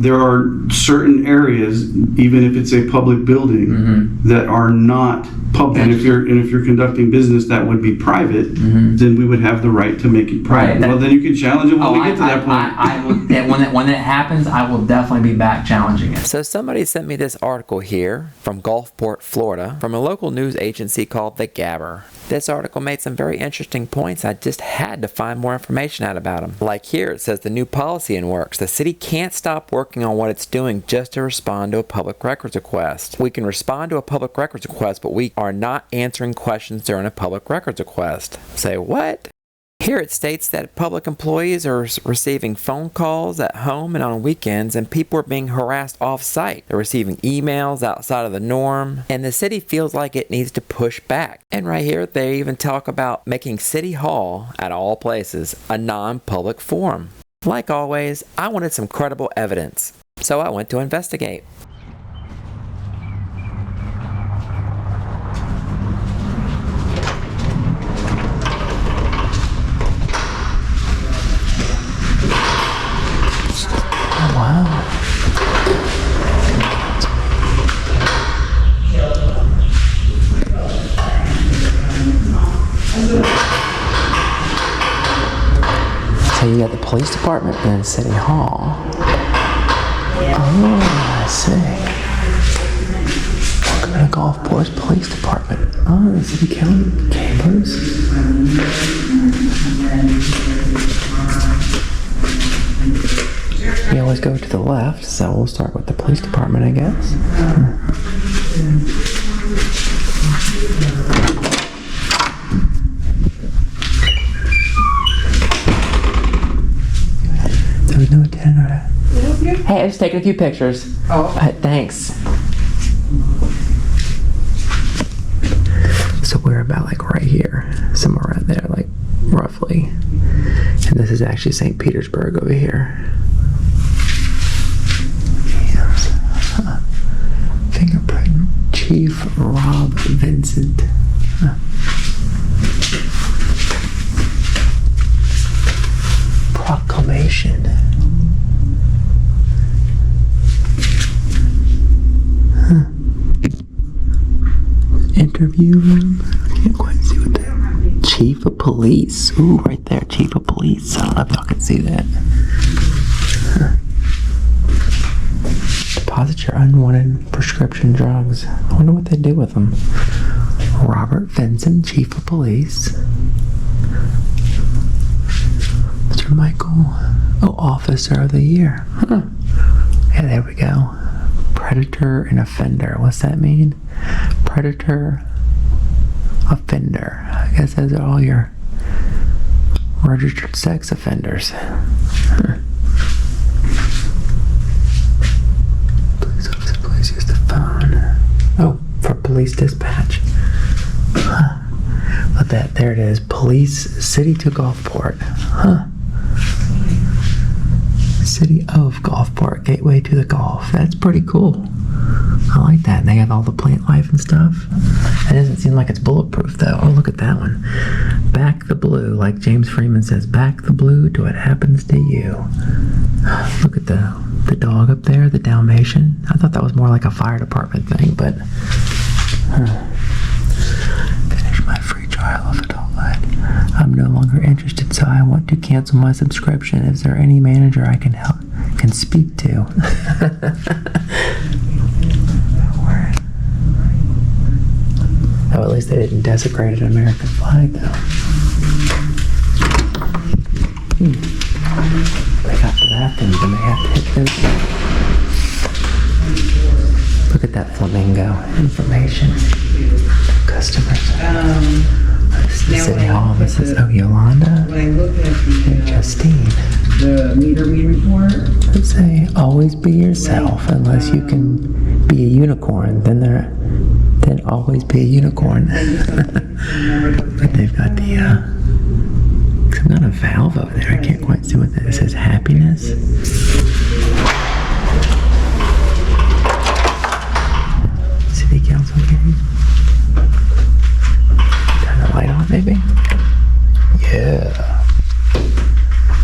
there are certain areas, even if it's a public building, that are not public. And if you're conducting business that would be private, then we would have the right to make it private. Right. Well, then you can challenge it when we get to that point. I will, when that happens, I will definitely be back challenging it. So somebody sent me this article here from Gulfport, Florida, from a local news agency called the Gabber. This article made some very interesting points. I just had to find more information out about them. Like here, it says the new policy in works. The city can't stop working on what it's doing just to respond to a public records request. We can respond to a public records request, but we are not answering questions during a public records request. Say what? Here it states that public employees are receiving phone calls at home and on weekends, and people are being harassed off-site. They're receiving emails outside of the norm, and the city feels like it needs to push back. And right here, they even talk about making City Hall, at all places, a non-public forum. Like always, I wanted some credible evidence, so I went to investigate. So you got the police department and City Hall. Oh, I see. Welcome to Gulfport's police department. Oh, the city county chambers. We always go to the left, so we'll start with the police department, I guess. There was no attendant. Hey, I was taking a few pictures. Oh. Thanks. So we're about like right here, somewhere around there, like roughly. And this is actually St. Petersburg over here. Fingerprint Chief Rob Vincent. Proclamation. Interview room. I can't quite see what that. Chief of Police. Ooh, right there, Chief of Police. I don't know if y'all can see that. Deposit your unwanted prescription drugs. I wonder what they do with them. Robert Vincent, Chief of Police. Mr. Michael, Officer of the Year. Huh. Yeah, there we go. Predator and offender. What's that mean? Predator, offender. I guess those are all your registered sex offenders. Huh. Police officer, please use the phone. Oh, for police dispatch. Huh. But there it is. Police, City to Gulfport. Huh. City of Gulfport, gateway to the Gulf. That's pretty cool. I like that. And they have all the plant life and stuff. It doesn't seem like it's bulletproof though. Oh, look at that one. Back the blue, like James Freeman says, back the blue to what happens to you. Look at the dog up there, the Dalmatian. I thought that was more like a fire department thing, but finish my free trial of adult life. I'm no longer interested, so I want to cancel my subscription. Is there any manager I can speak to? Oh, at least they didn't desecrate an American flag, though. They got to that, then they have to hit those. Look at that flamingo. Information. Customers. This is the City Hall. This is Yolanda. When I look at And Justine. the meter read report, Let's say, always be yourself unless you can be a unicorn. Then always be a unicorn. But they've got the some kind of valve over there. I can't quite see what that is. It says happiness. City council meeting. Turn the light on, maybe. Yeah.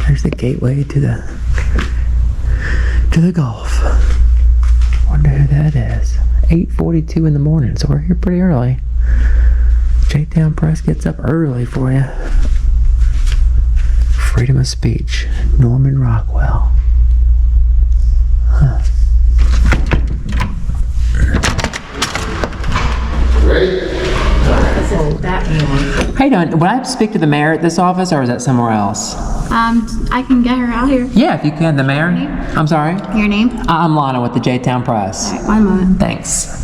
There's the gateway to to the Gulf. Wonder who that is. 8:42 in the morning, so we're here pretty early. J-Town Press gets up early for you. Freedom of speech. Norman Rockwell. Huh. How you doing? Would I speak to the mayor at this office, or is that somewhere else? I can get her out here. Yeah, if you can, the mayor. I'm sorry? Your name? I'm Lana with the J-Town Press. All right, 1 moment. Thanks.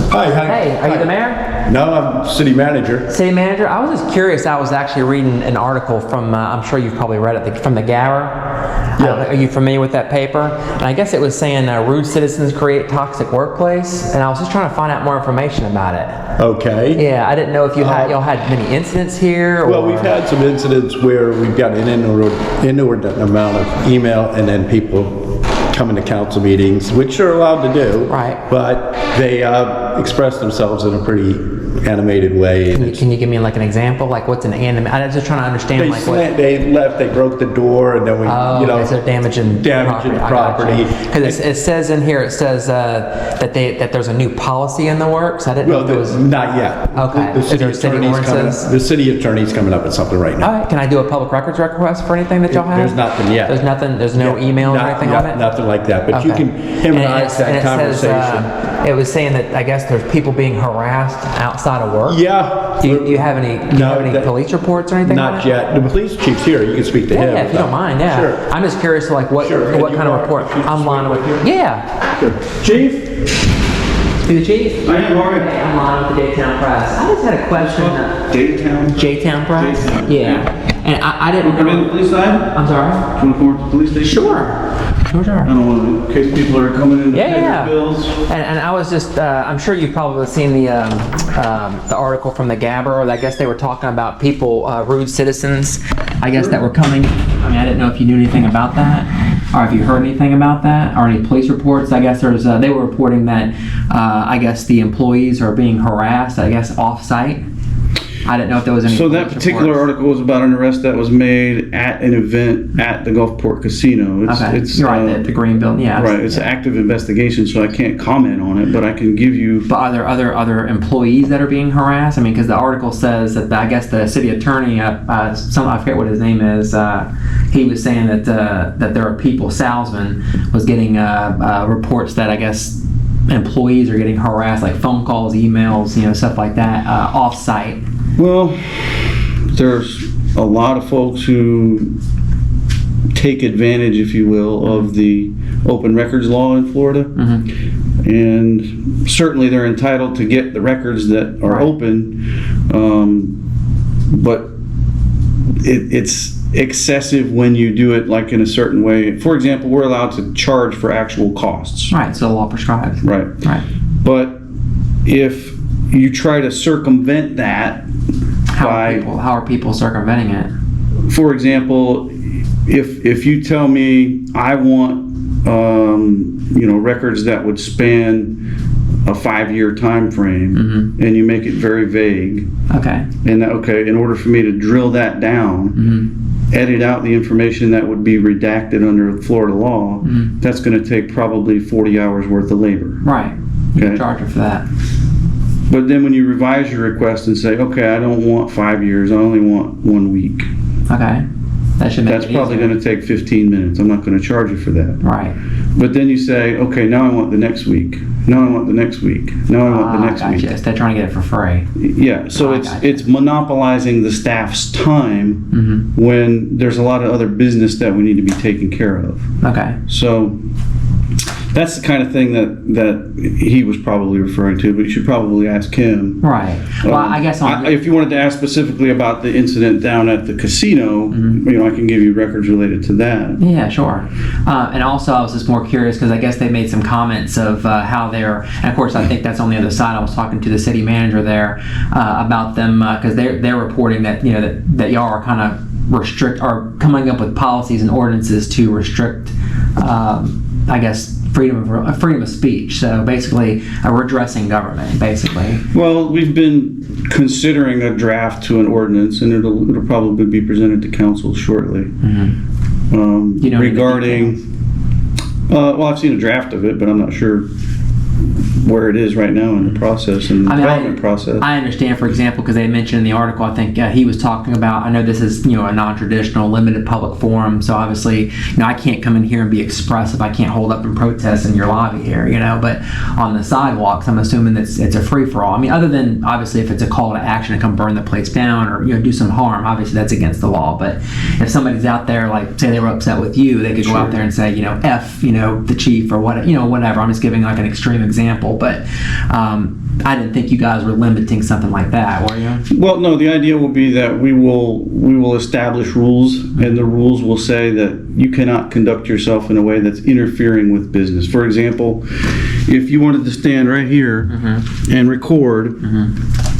Hi. Hey, are you the mayor? No, I'm city manager. City manager? I was just curious. I was actually reading an article from, I'm sure you've probably read it, from the Gabber. Yeah. Are you familiar with that paper? And I guess it was saying rude citizens create toxic workplace. And I was just trying to find out more information about it. Okay. Yeah, I didn't know if y'all had many incidents here. Or... Well, we've had some incidents where we've got an inordinate amount of email and then people coming to council meetings, which they're allowed to do. Right. But they express themselves in a pretty animated way. Can you give me like an example? Like what's an anime? I'm just trying to understand They, like what... they left, they broke the door, and then we, okay, so damaging property. Because it says in here, it says that there's a new policy in the works. I didn't know Well, if there was... not yet. Okay. The Is city there city attorney's coming ordinances? up. The city attorney's coming up with something right now. All right. Can I do a public records request for anything that y'all have? There's nothing yet. There's nothing. There's no Yeah, email or not- anything not- on it. Nothing like that. But you Okay. can hemorrhage that conversation. It was saying that I guess there's people being harassed outside of work. Yeah. Do you have any? Do you have any police reports or anything? on Not it? yet. The police chief's here. You can speak to Yeah, him. yeah, if you don't mind, yeah. Sure. I'm just curious, like what Sure. what You kind of are- report? you I'm Lana with speak with you? Yeah. Sure. Chief? You the chief? I am, all right. Hey, I'm Lana with the J-Town Press. I just had a question. Daytown. J-Town Press? J-Town. Yeah. And I didn't Come in the know. police side? I'm sorry? Do you want to come over to the police station? Sure. I don't want to, in case people are coming in to pay Yeah. their bills. And I was just, I'm sure you've probably seen the article from the Gabber. I guess they were talking about people, rude citizens, I guess, that were coming. I mean, I didn't know if you knew anything about that, or if you heard anything about that, or any police reports. I guess they were reporting that, I guess the employees are being harassed, I guess, off-site. I didn't know if there was any. So that police particular reports. article was about an arrest that was made at an event at the Gulfport Casino. Okay, you're right, the green building, yeah. Right, it's an active investigation, so I can't comment on it, but I can give you. But are there other employees that are being harassed? I mean, because the article says that I guess the city attorney, I forget what his name is, he was saying that there are people, Salzman was getting reports that I guess employees are getting harassed, like phone calls, emails, stuff like that, off-site. Well, there's a lot of folks who take advantage, if you will, of the open records law in Florida. Mm-hmm. And certainly they're entitled to get the records that are Right. open, but it's excessive when you do it like in a certain way. For example, we're allowed to charge for actual costs. Right, so the law prescribes. Right. Right. But if you try to circumvent that How by, are people circumventing it? for example, if you tell me I want records that would span a 5-year time frame, Mm-hmm. and you make it very vague, Okay. and in order for me to drill that down, Mm-hmm. edit out the information that would be redacted under Florida law, Mm-hmm. that's going to take probably 40 hours worth of labor. Right. You Okay. charge her for that. But then when you revise your request and say, okay, I don't want 5 years, I only want 1 week, Okay. That should make that's it probably easier. going to take 15 minutes. I'm not going to charge you for that. Right. But then you say, okay, now I want the next week. Now I want the next week. Now I want the next gotcha. week. They're trying to get it for free. Yeah, so Gotcha. it's monopolizing the staff's time Mm-hmm. when there's a lot of other business that we need to be taken care of. Okay. So that's the kind of thing that he was probably referring to, but you should probably ask him. Right. Well, I guess If you wanted to ask specifically about the incident down at the casino, Mm-hmm. I can give you records related to that. Yeah, sure. And also, I was just more curious because I guess they made some comments of how they're, and of course, I think that's on the other side. I was talking to the city manager there about them because they're reporting that that y'all are kind of restrict or coming up with policies and ordinances to restrict, I guess, freedom of speech. So basically, redressing government, basically. Well, we've been considering a draft to an ordinance, and it'll probably be presented to council shortly. You know, regarding, well, I've seen a draft of it, but I'm not sure where it is right now in the process and the development process. I understand, for example, because they mentioned in the article, I think he was talking about, I know this is, a non-traditional limited public forum, so obviously, I can't come in here and be expressive. I can't hold up and protest in your lobby here, but on the sidewalks, I'm assuming that it's a free-for-all. I mean, other than, obviously, if it's a call to action to come burn the place down or, do some harm, obviously that's against the law. But if somebody's out there, like, say they were upset with you, they could go out there and say, F, the chief or whatever. I'm just giving like an extreme example. But I didn't think you guys were limiting something like that, were you? Well, no, the idea will be that we will establish rules, and the rules will say that you cannot conduct yourself in a way that's interfering with business. For example, if you wanted to stand right here and record,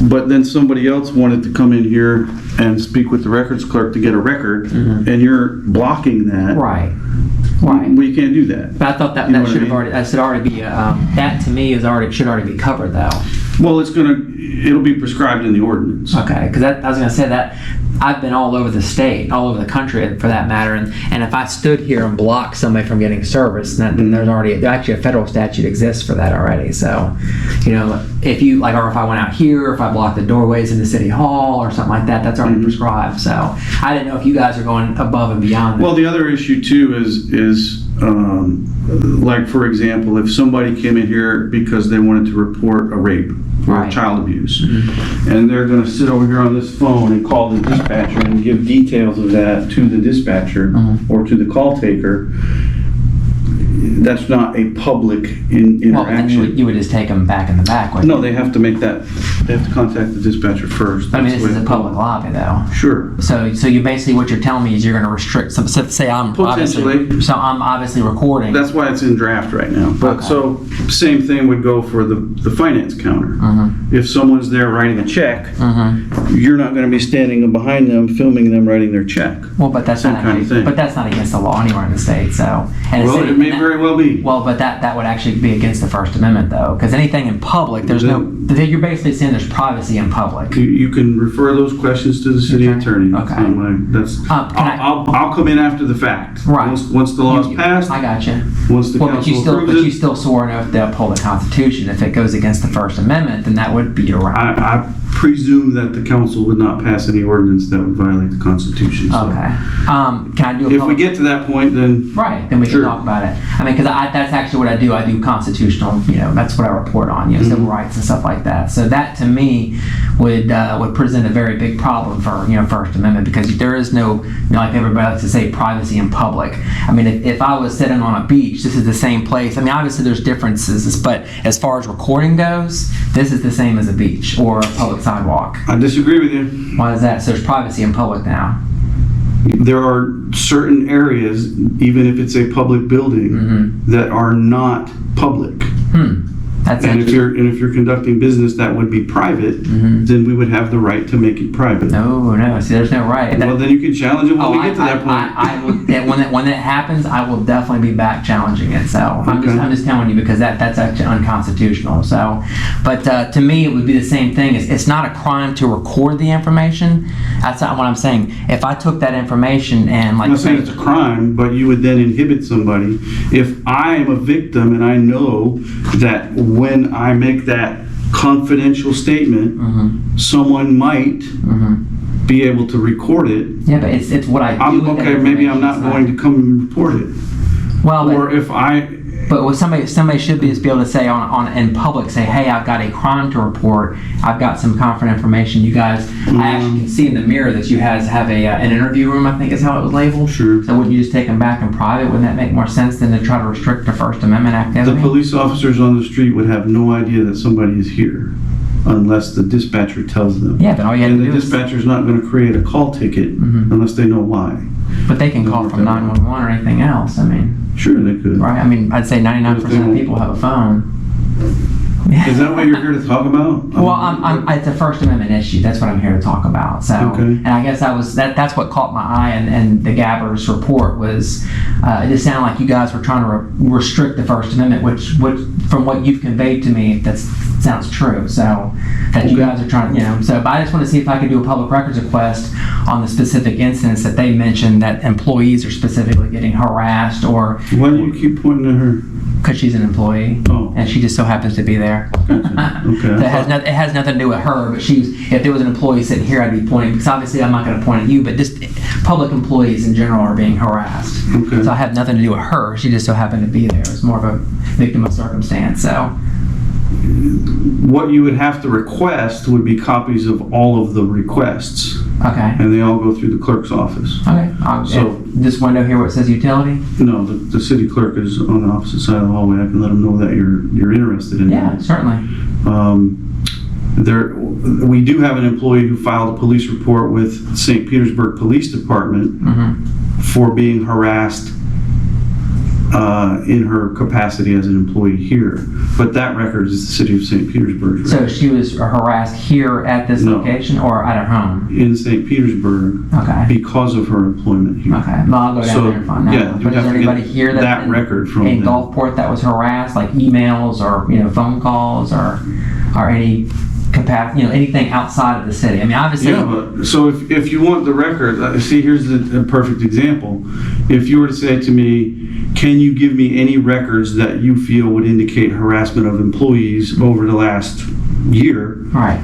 but then somebody else wanted to come in here and speak with the records clerk to get a record, and you're blocking that. Right. Well, you can't do that. But I thought that should have already. That should already be. That to me should already be covered though. Well, it'll be prescribed in the ordinance. Okay, because I was going to say that I've been all over the state, all over the country for that matter, and if I stood here and blocked somebody from getting service, then there's actually a federal statute exists for that already. So, if you or if I went out here, or if I blocked the doorways into City Hall or something like that, that's already prescribed. So I didn't know if you guys are going above and beyond that. Well, the other issue too is like, for example, if somebody came in here because they wanted to report a rape or child abuse, and they're going to sit over here on this phone and call the dispatcher and give details of that to the dispatcher or to the call taker, that's not a public interaction. Well, then you would just take them back in the back. No, they have to contact the dispatcher first. I mean, this is a public lobby, though. Sure. So you basically, what you're telling me is you're going to restrict some. So say I'm obviously recording. That's why it's in draft right now. But so same thing would go for the finance counter. If someone's there writing a check, you're not going to be standing behind them filming them writing their check. Well, but that's not kind of thing. But that's not against the law anywhere in the state. So It may very well be. Well, but that would actually be against the First Amendment, though, because anything in public, you're basically saying there's privacy in public. You can refer those questions to the city attorney. Okay. I'll come in after the fact. Right. Once the law's passed. I got you. Once the council approves you still swore an oath to uphold the Constitution. If it goes against the First Amendment, then that would be your right. I presume that the council would not pass any ordinance that would violate the Constitution. So. Okay. Can I do? If we get to that point, then then we can talk about it. I mean, because that's actually what I do. I do constitutional. That's what I report on. Civil rights and stuff like that. So that to me would present a very big problem for First Amendment, because there is no like everybody likes to say privacy in public. I mean, if I was sitting on a beach, this is the same place. I mean, obviously there's differences, but as far as recording goes, this is the same as a beach or a public sidewalk. I disagree with you. Why is that? So there's privacy in public now. There are certain areas, even if it's a public building, that are not public. That's and if you're conducting business that would be private, then we would have the right to make it private. No. See, there's no right. Well, then you can challenge it when we get to that point. When that happens, I will definitely be back challenging it. So I'm just telling you, because that's actually unconstitutional. So, but to me, it would be the same thing. It's not a crime to record the information. That's not what I'm saying. If I took that information and I'm not saying it's a crime, but you would then inhibit somebody. If I am a victim and I know that when I make that confidential statement, someone might be able to record it. Yeah, but it's what I do. Okay, maybe I'm not going to come and report it. Well, or if I. But what somebody should be able to say in public, say, hey, I've got a crime to report. I've got some confidential information. You guys, I actually can see in the mirror that you guys have an interview room, I think is how it was labeled. Sure. So wouldn't you just take them back in private? Wouldn't that make more sense than to try to restrict the First Amendment activity? The police officers on the street would have no idea that somebody is here unless the dispatcher tells them. Yeah, but all you have to do is... And the dispatcher's not going to create a call ticket unless they know why. But they can call from 911 or anything else, I mean. Sure, they could. Right, I mean, I'd say 99% of people have a phone. Is that what you're here to talk about? Well, it's a First Amendment issue. That's what I'm here to talk about. So, and I guess that's what caught my eye, and the Gabber's report was, it just sounded like you guys were trying to restrict the First Amendment, which from what you've conveyed to me, that's sounds true. So that you guys are trying, so but I just want to see if I could do a public records request on the specific incidents that they mentioned that employees are specifically getting harassed, or Why do you keep pointing at her? because she's an employee, Oh. and she just so happens to be there. Okay. So it has nothing to do with her, but if there was an employee sitting here, I'd be pointing, because obviously I'm not going to point at you, but just public employees in general are being harassed. Okay. So I have nothing to do with her. She just so happened to be there. It's more of a victim of circumstance. So, What you would have to request would be copies of all of the requests, okay. and they all go through the clerk's office. Okay. So- This window here where it says utility? No, the city clerk is on the opposite side of the hallway. I can let them know that you're interested in Yeah, that. certainly. We do have an employee who filed a police report with St. Petersburg Police Department for being harassed in her capacity as an employee here. But that record is the city of St. Petersburg. So she was harassed here at this No. location or at her home? In St. Petersburg Okay. because of her employment here. Okay. Well, I'll go down So, there and find out. yeah, you But is have there to get anybody here that record from in them. Gulfport that was harassed, like emails or phone calls or any capacity, anything outside of the city? I mean, obviously. Yeah, but so if you want the record, see, here's a perfect example. If you were to say to me, can you give me any records that you feel would indicate harassment of employees over the last year? Right.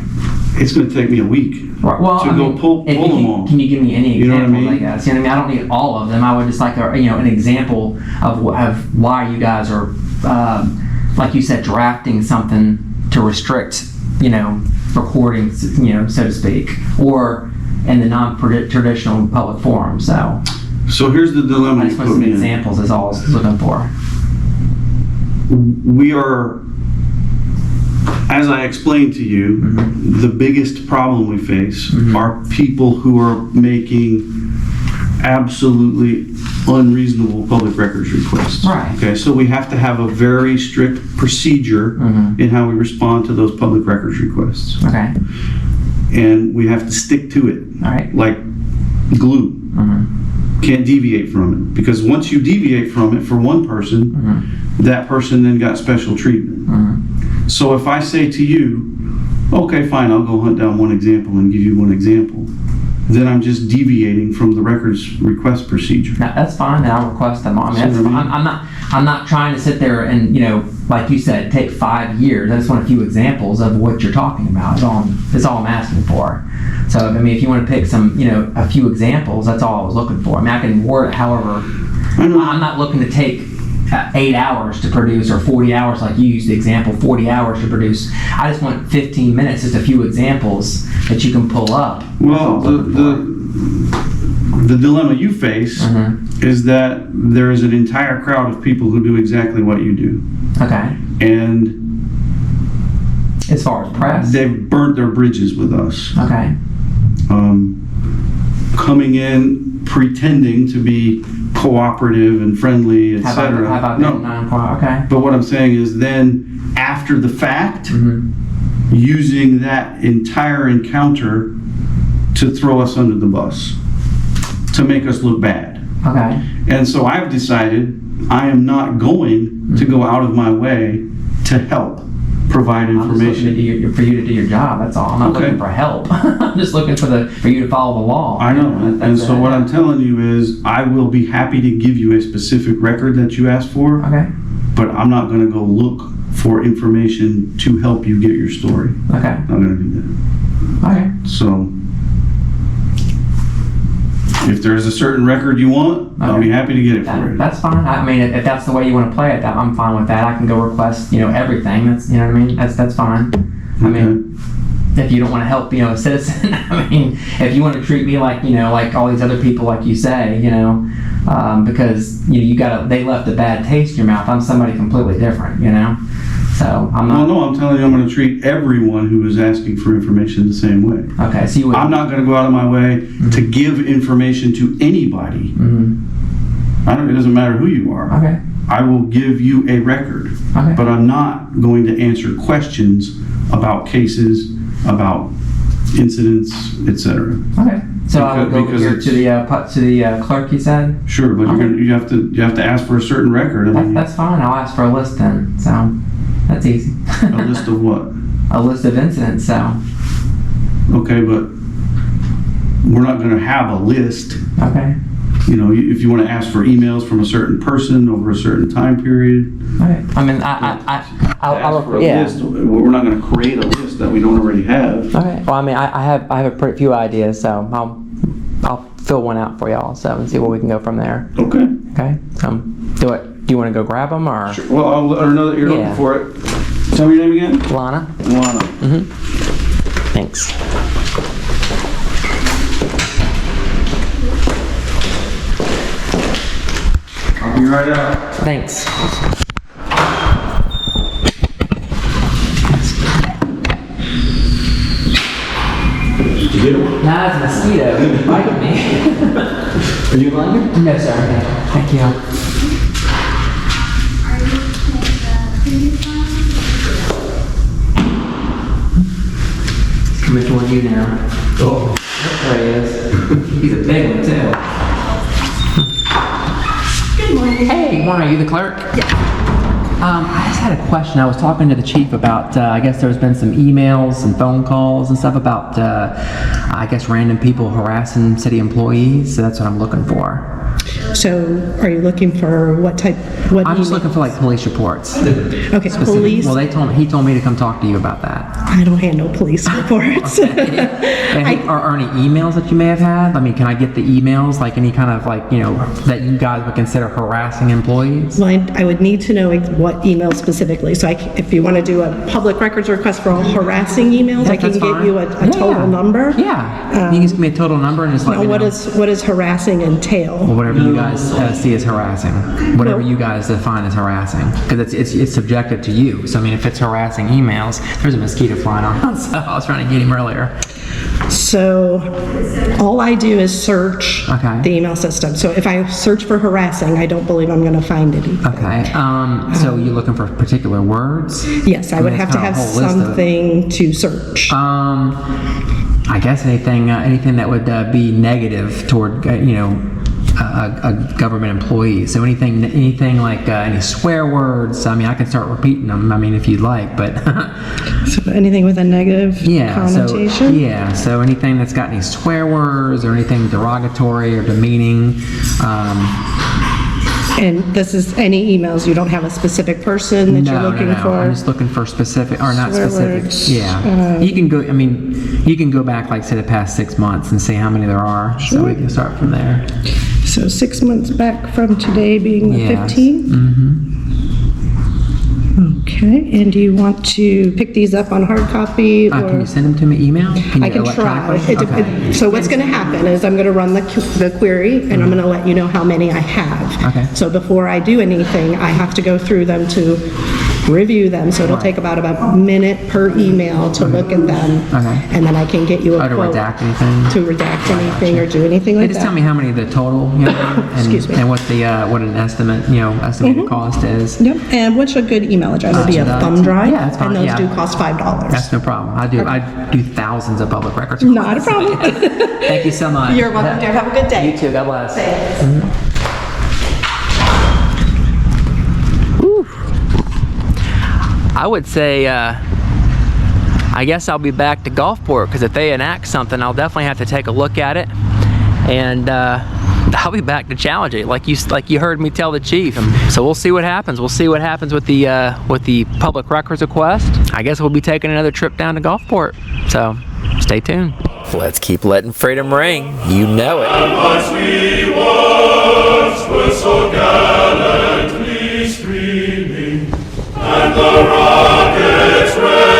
It's going to take me a week Right. Well, to I go mean, pull if you them can, all. can you give me any You know what I examples? I mean? guess. I mean, I don't need all of them. I would just like an example of why you guys are, like you said, drafting something to restrict, recording, so to speak, or in the non-traditional public forum. So So here's the dilemma I you just want put some me in. examples. Is all I was looking for. We are, as I explained to you, the biggest problem we face are people who are making absolutely unreasonable public records requests. Right. Okay, so we have to have a very strict procedure in how we respond to those public records requests. Okay. And we have to stick to it All right. like glue. Can't deviate from it, because once you deviate from it for one person, that person then got special treatment. So if I say to you, okay, fine, I'll go hunt down one example and give you one example, then I'm just deviating from the records request procedure. Now, that's fine. Then I'll request them. I mean, that's See what I fine. I'm not trying to sit there and like you said, take 5 years. I just want a few examples of what you're talking about. That's all I'm asking for. So I mean, if you want to pick some, a few examples, that's all I was looking for. I mean, I can word it however. I know. I'm not looking to take 8 hours to produce or 40 hours like you used the example, 40 hours to produce. I just want 15 minutes, just a few examples that you can pull up. Well, the dilemma you face is that there is an entire crowd of people who do exactly what you do. Okay. And As far as press. they've burnt their bridges with us. Okay. Coming in, pretending to be cooperative and friendly, How etc. about No. that 9 o'clock? Okay. But what I'm saying is then, after the fact, using that entire encounter to throw us under the bus, to make us look bad. Okay. And so I've decided I am not going to go out of my way to help provide I'm just looking information. for you to do your job. That's all. I'm not Okay. looking for help. I'm just looking for you to follow the law. I know, and That's so it. what I'm telling you is, I will be happy to give you a specific record that you asked for, Okay. but I'm not gonna go look for information to help you get your story. Okay. I'm not gonna do that. Okay. So, if there's a certain record you want, I'll be happy to get it for you. That's fine. I mean, if that's the way you want to play it, I'm fine with that. I can go request, everything. That's, what I mean? That's fine. I mean, if you don't want to help, a citizen, I mean, if you want to treat me like, like all these other people, like you say, because, they left a bad taste in your mouth. I'm somebody completely different, So I'm Well, not. no, I'm telling you, I'm gonna treat everyone who is asking for information the same way. Okay, so you would. I'm not gonna go out of my way to give information to anybody. It doesn't matter who you are. Okay. I will give you a record, Okay. but I'm not going to answer questions about cases, about incidents, etc. Okay. So I would go Because here it's- to the clerk. You said. Sure, but Okay. you have to ask for a certain record. I mean, That's fine. I'll ask for a list then. So that's easy. a list of what? a list of incidents. So Okay, but we're not gonna have a list. okay. You know, if you wanna ask for emails from a certain person over a certain time period. Okay. I mean, Ask for a yeah. list. We're not gonna create a list that we don't already have. Okay. Well, I mean, I have a pretty few ideas, so I'll fill one out for y'all, so and see where we can go from there. Okay. Okay. Do you want to go grab them or Sure. Well, I'll let her know that you're Yeah. looking for it. Tell me your name again. Lana? Lana. Thanks. I'll be right out. Thanks. Did you get it? Nah, it's a mosquito. He biting me. Are you Lana? No, sir. No. Thank you. Which one you now? Oh. There he is. He's a big one too. Good morning. Hey, good morning. Are you the clerk? Yeah. I just had a question. I was talking to the chief about, I guess there's been some emails and phone calls and stuff about, I guess, random people harassing city employees. So that's what I'm looking for. So are you looking for what type, what I'm just email? looking for like police reports. Okay, Specific- police, Well, he told me to come talk to you about that. I don't handle police reports. And are any emails that you may have had? I mean, can I get the emails, like any kind of like, that you guys would consider harassing employees? Well, I would need to know what email specifically. So if you want to do a public records request for all harassing emails, I can That's give fine. you a total number. Yeah. You can just give me a total number and just let Now, me know. what does harassing entail? Whatever you guys see as harassing, whatever Well- you guys define as harassing, because it's subjective to you. So I mean, if it's harassing emails, there's a mosquito flying on. So I was trying to get him earlier. So all I do is search Okay. the email system. So if I search for harassing, I don't believe I'm going to find any. Okay. So you're looking for particular words? Yes, I would mean, have it's to got a have whole list of it. something to search. I guess anything that would be negative toward a government employee. So anything like any swear words. I mean, I can start repeating them. I mean, if you'd like, but So anything with a negative connotation? So anything that's got any swear words or anything derogatory or demeaning. And this is any emails, you don't have a specific person that you're looking for? I'm just looking for specific, or not Swear specific. words. Yeah. You can go back, like, say, the past 6 months and see how many there are. So we can start from there. So 6 months back from today being the Yes. 15th? Okay, and do you want to pick these up on hard copy? Can or you send them to me email? I can try. Okay. So what's going to happen is I'm going to run the query, and I'm going to let you know how many I have. Okay. So before I do anything, I have to go through them to review them, so it'll take about a minute per email to look at them. Okay. And then I can get you a To quote. redact anything? To redact anything or do anything Hey, like just that. tell me how many the total, and, Excuse me. and what an estimated cost is. Yep, and what's a good email address? It'd be a should I- thumb drive? Yeah, that's fine, And those yeah. do cost $5. That's no problem. I do thousands of public records. Not a problem. Thank you so much. You're welcome, dear. Have a good day. You too. God bless. I would say, I guess I'll be back to Gulfport, because if they enact something, I'll definitely have to take a look at it, and I'll be back to challenge it, like you heard me tell the chief. So we'll see what happens. We'll see what happens with the public records request. I guess we'll be taking another trip down to Gulfport. So stay tuned. Let's keep letting freedom ring. You know it. As we once were so gallantly streaming, and the rockets red